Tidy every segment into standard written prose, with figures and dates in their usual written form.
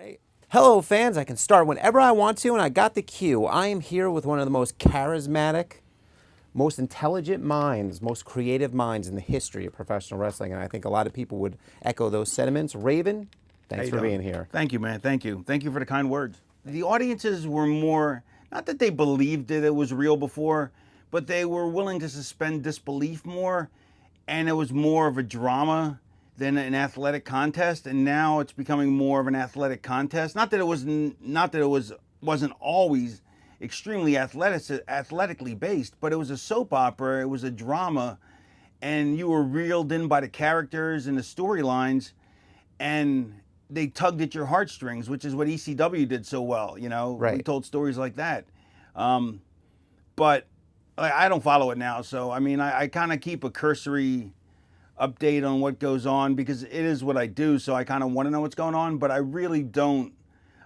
right. Hello, fans. I can start whenever I want to, and I got the cue. I am here with one of the most charismatic, most intelligent minds, most creative minds in the history of professional wrestling, and I think a lot of people would echo those sentiments. Raven, How thanks you for doing? being here. Thank you, man. Thank you. Thank you for the kind words. The audiences were more, not that they believed that it was real before, but they were willing to suspend disbelief more, and it was more of a drama than an athletic contest. And now it's becoming more of an athletic contest. Not that it wasn't always extremely athletically based, but it was a soap opera. It was a drama, and you were reeled in by the characters and the storylines, and they tugged at your heartstrings, which is what ECW did so well. You know, we Right. told stories like that. But I don't follow it now, so I mean, I kind of keep a cursory update on what goes on because it is what I do. So I kind of want to know what's going on, but I really don't.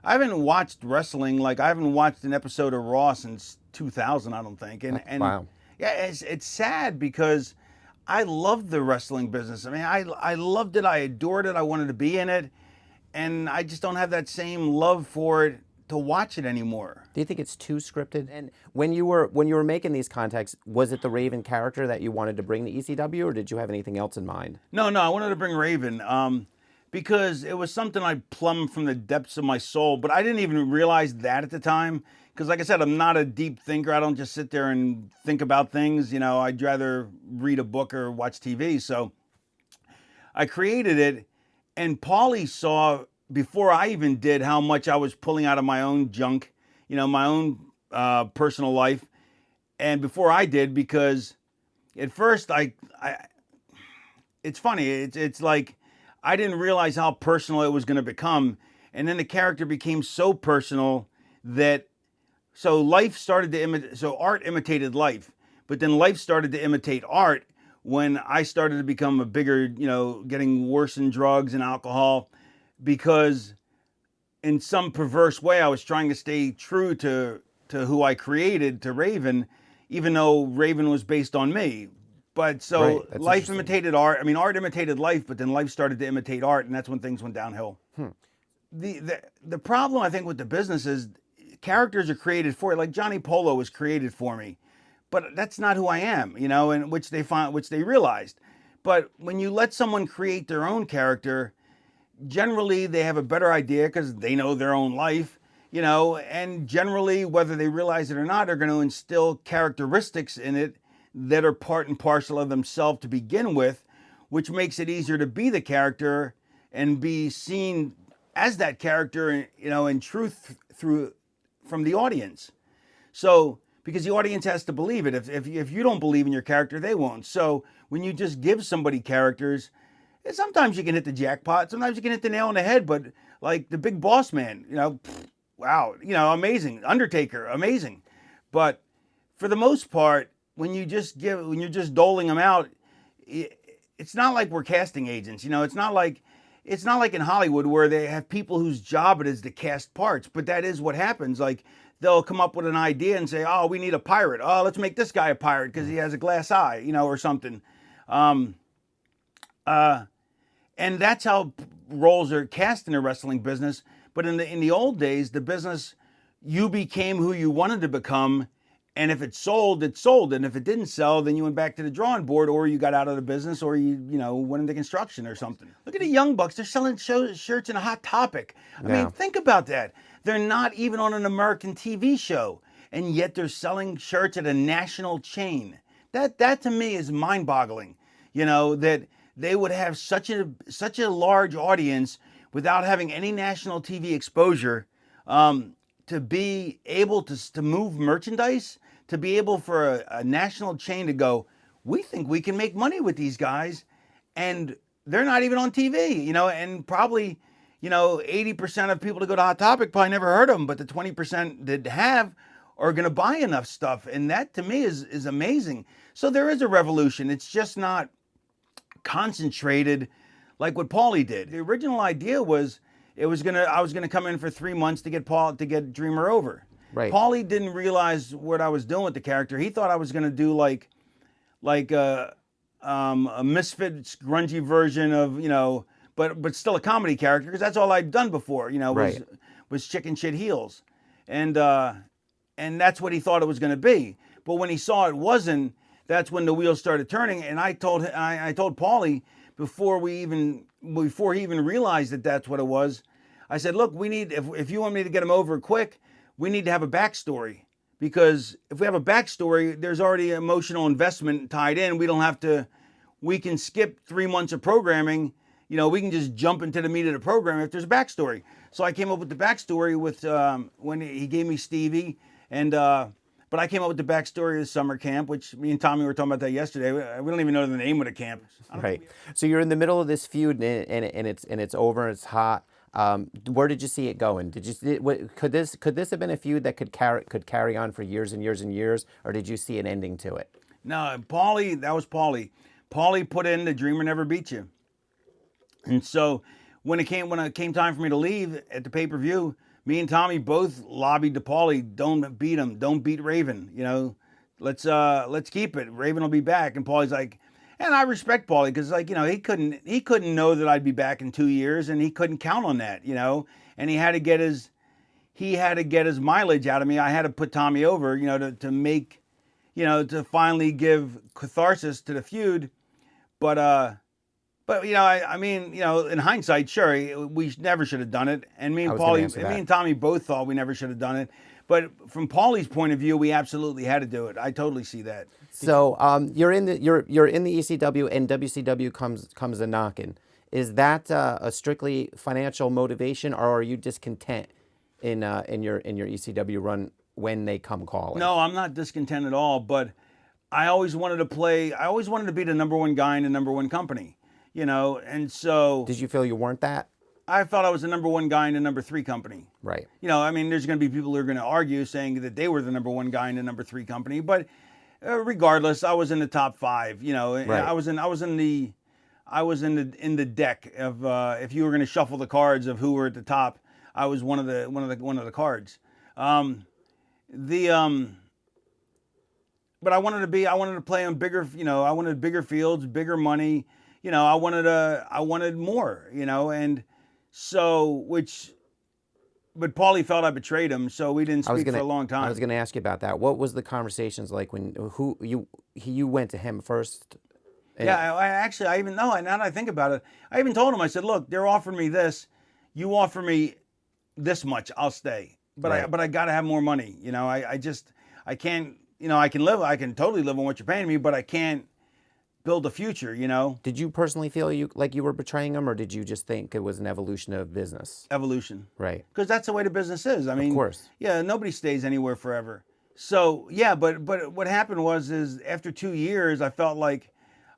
I haven't watched wrestling, like I haven't watched an episode of Raw since 2000, I don't think. And Wow. yeah, it's sad because I loved the wrestling business. I mean, I loved it. I adored it. I wanted to be in it, and I just don't have that same love for it to watch it anymore. Do you think it's too scripted? And when you were making these contacts, was it the Raven character that you wanted to bring to ECW, or did you have anything else in mind? No, I wanted to bring Raven because it was something I plumbed from the depths of my soul, but I didn't even realize that at the time. Because, like I said, I'm not a deep thinker. I don't just sit there and think about things. You know, I'd rather read a book or watch TV. So I created it, and Paulie saw before I even did how much I was pulling out of my own junk, you know, my own personal life, and before I did, because at first it's funny. It's like I didn't realize how personal it was going to become, and then the character became so personal that life started to imitate. So art imitated life, but then life started to imitate art when I started to become a bigger, you know, getting worse in drugs and alcohol, because in some perverse way I was trying to stay true to who I created, to Raven, even though Raven was based on me. But so Right, that's life interesting. imitated art. I mean, art imitated life, but then life started to imitate art, and that's when things went downhill. The problem I think with the business is characters are created for it. Like Johnny Polo was created for me, but that's not who I am, you know, and which they realized. But when you let someone create their own character, generally they have a better idea because they know their own life, you know, and generally, whether they realize it or not, are going to instill characteristics in it that are part and parcel of themselves to begin with, which makes it easier to be the character and be seen as that character, you know, in truth through from the audience. So, because the audience has to believe it. If you don't believe in your character, they won't. So, when you just give somebody characters, sometimes you can hit the jackpot, sometimes you can hit the nail on the head, but like the Big Boss Man, you know, wow, you know, amazing. Undertaker, amazing. But for the most part, when you're just doling them out, it's not like we're casting agents. You know, it's not like in Hollywood where they have people whose job it is to cast parts, but that is what happens. Like they'll come up with an idea and say, "Oh, we need a pirate. Oh, let's make this guy a pirate because he has a glass eye," you know, or something. Um, and that's how roles are cast in the wrestling business. But in the old days, the business, you became who you wanted to become, and if it sold, it sold, and if it didn't sell, then you went back to the drawing board, or you got out of the business, or you know went into construction or something. Look at the Young Bucks; they're selling shirts in a Hot Topic. I mean, Yeah. think about that. They're not even on an American TV show, and yet they're selling shirts at a national chain. That to me is mind-boggling. You know, that they would have such a large audience without having any national TV exposure, to be able to move merchandise, to be able for a national chain to go, we think we can make money with these guys, and they're not even on TV, you know, and probably, you know, 80% of people that go to Hot Topic probably never heard of them, but the 20% that have are going to buy enough stuff, and that to me is amazing. So there is a revolution. It's just not concentrated like what Paulie did. The original idea was I was gonna come in for 3 months to get Dreamer over. Right. Paulie didn't realize what I was doing with the character. He thought I was gonna do like a Misfits grungy version of, you know, but still a comedy character because that's all I'd done before. You know, Right. was chicken shit heels, and that's what he thought it was going to be. But when he saw it wasn't, that's when the wheels started turning. And I told Paulie before he even realized that that's what it was. I said, look, we need if you want me to get him over quick, we need to have a backstory. Because if we have a backstory, there's already emotional investment tied in. We don't have to. We can skip 3 months of programming. You know, we can just jump into the meat of the program if there's a backstory. So I came up with the backstory with when he gave me Stevie, and but I came up with the backstory of the summer camp, which me and Tommy were talking about that yesterday. We don't even know the name of the camp. Right. So you're in the middle of this feud, and it's over. And it's hot. Where did you see it going? Did you could this have been a feud that could carry on for years and years and years, or did you see an ending to it? No, Paulie. That was Paulie. Paulie put in the Dreamer Never Beat You, and so when it came time for me to leave at the pay-per-view, me and Tommy both lobbied to Paulie, don't beat him, don't beat Raven. You know, let's keep it. Raven will be back, and Paulie's like. And I respect Paulie because, like, you know, he couldn't know that I'd be back in 2 years, and he couldn't count on that, you know. And he had to get his mileage out of me. I had to put Tommy over, you know, to make, you know, to finally give catharsis to the feud. But you know, I mean, you know, in hindsight, sure, we never should have done it. And me and me and Tommy both thought we never should have done it. But from Paulie's point of view, we absolutely had to do it. I totally see that. So you're in the ECW, and WCW comes a knocking. Is that a strictly financial motivation, or are you discontent in your ECW run when they come calling? No, I'm not discontent at all. But I always wanted to play. I always wanted to be the number one guy in the number one company. You know, and so. Did you feel you weren't that? I thought I was the number one guy in the number three company. Right. You know, I mean, there's going to be people who are going to argue saying that they were the number one guy in the number three company, but regardless, I was in the top five. You know, right. I was in the deck of if you were going to shuffle the cards of who were at the top, I was one of the cards. But I wanted to play on bigger. You know, I wanted bigger fields, bigger money. You know, I wanted more. You know, and. So, but Paulie felt I betrayed him, so we didn't speak for a long time. I was going to ask you about that. What was the conversations like when you went to him first? Yeah, I even now that I think about it, I even told him, I said, look, they're offering me this, you offer me this much, I'll stay, but right. I got to have more money. You know, I can't. You know, I can totally live on what you're paying me, but I can't build a future, you know. Did you personally feel you were betraying him, or did you just think it was an evolution of business? Evolution. Right. Because that's the way the business is. I mean, of course. Yeah, nobody stays anywhere forever. So, yeah, but what happened is after 2 years, I felt like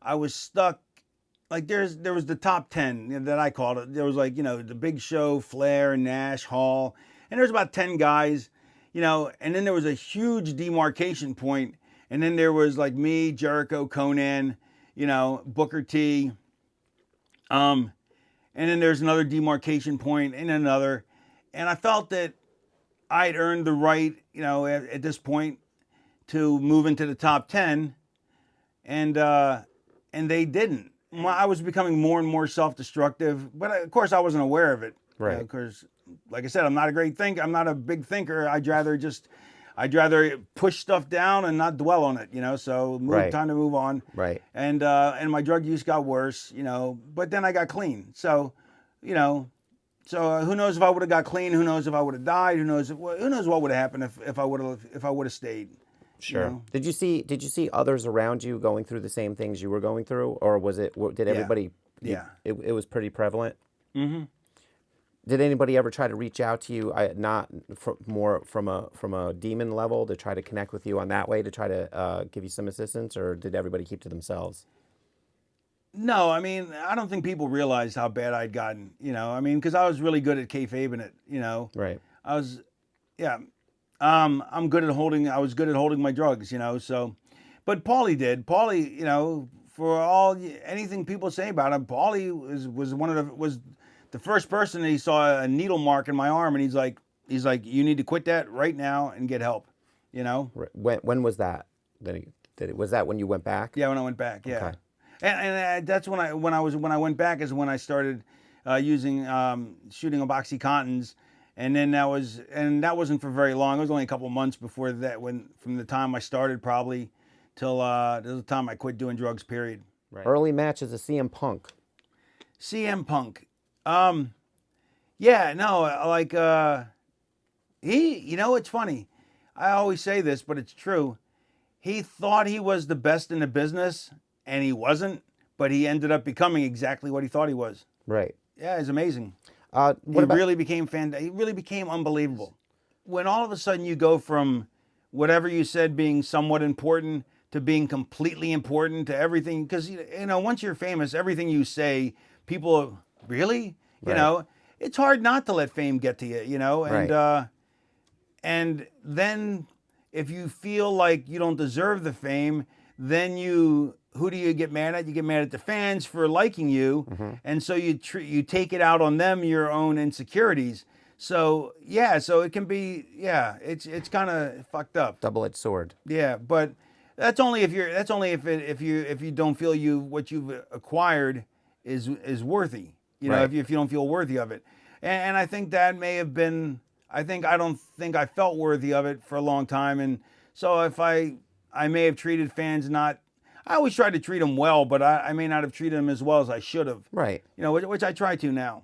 I was stuck. Like there was the top 10 that I called it. There was like, you know, the Big Show, Flair, Nash, Hall, and there's about 10 guys, you know, and then there was a huge demarcation point, and then there was like me, Jericho, Conan, you know, Booker T. And then there's another demarcation point and another. And I felt that I'd earned the right, you know, at this point to move into the top 10. And they didn't. I was becoming more and more self-destructive. But of course, I wasn't aware of it. Right. Because, like I said, I'm not a great thinker. I'm not a big thinker. I'd rather push stuff down and not dwell on it, you know. So right. Time to move on. Right. And my drug use got worse, you know. But then I got clean. So, you know, who knows if I would have got clean? Who knows if I would have died? Who knows what would have happened if I would have stayed? Sure. You know? Did you see others around you going through the same things you were going through, or did everybody? Yeah. It was pretty prevalent. Mm-hmm. Did anybody ever try to reach out to you, not more from a demon level, to try to connect with you on that way, to try to give you some assistance, or did everybody keep to themselves? No, I mean, I don't think people realized how bad I'd gotten, you know. I mean, because I was really good at kayfabing it, you know. Right. I was good at holding my drugs, you know. So, but Paulie, you know, for anything people say about him, Paulie was the first person that he saw a needle mark in my arm, and he's like, you need to quit that right now and get help, you know. When was that? Was that when you went back? Yeah, when I went back. Yeah. Okay. And that's when I went back is when I started using shooting on OxyContins, and then that wasn't for very long. It was only a couple months before that, from the time I started probably till the time I quit doing drugs. Period. Right. Early matches of CM Punk. CM Punk. Yeah, no, like it's funny. I always say this, but it's true. He thought he was the best in the business, and he wasn't, but he ended up becoming exactly what he thought he was. Right. Yeah, it's amazing. He really became he really became unbelievable. When all of a sudden you go from whatever you said being somewhat important to being completely important to everything, because once you're famous, everything you say, people really, it's hard not to let fame get to you, and right. And then if you feel like you don't deserve the fame, then who do you get mad at? You get mad at the fans for liking you, and so you take it out on them, your own insecurities. So so it can be it's kind of fucked up. Double-edged sword. Yeah, but that's only if you don't feel what you've acquired is worthy. If you don't feel worthy of it, and I think that may have been. I don't think I felt worthy of it for a long time, and so if I may have treated fans not. I always tried to treat them well, but I may not have treated them as well as I should have. Right. Which I try to now.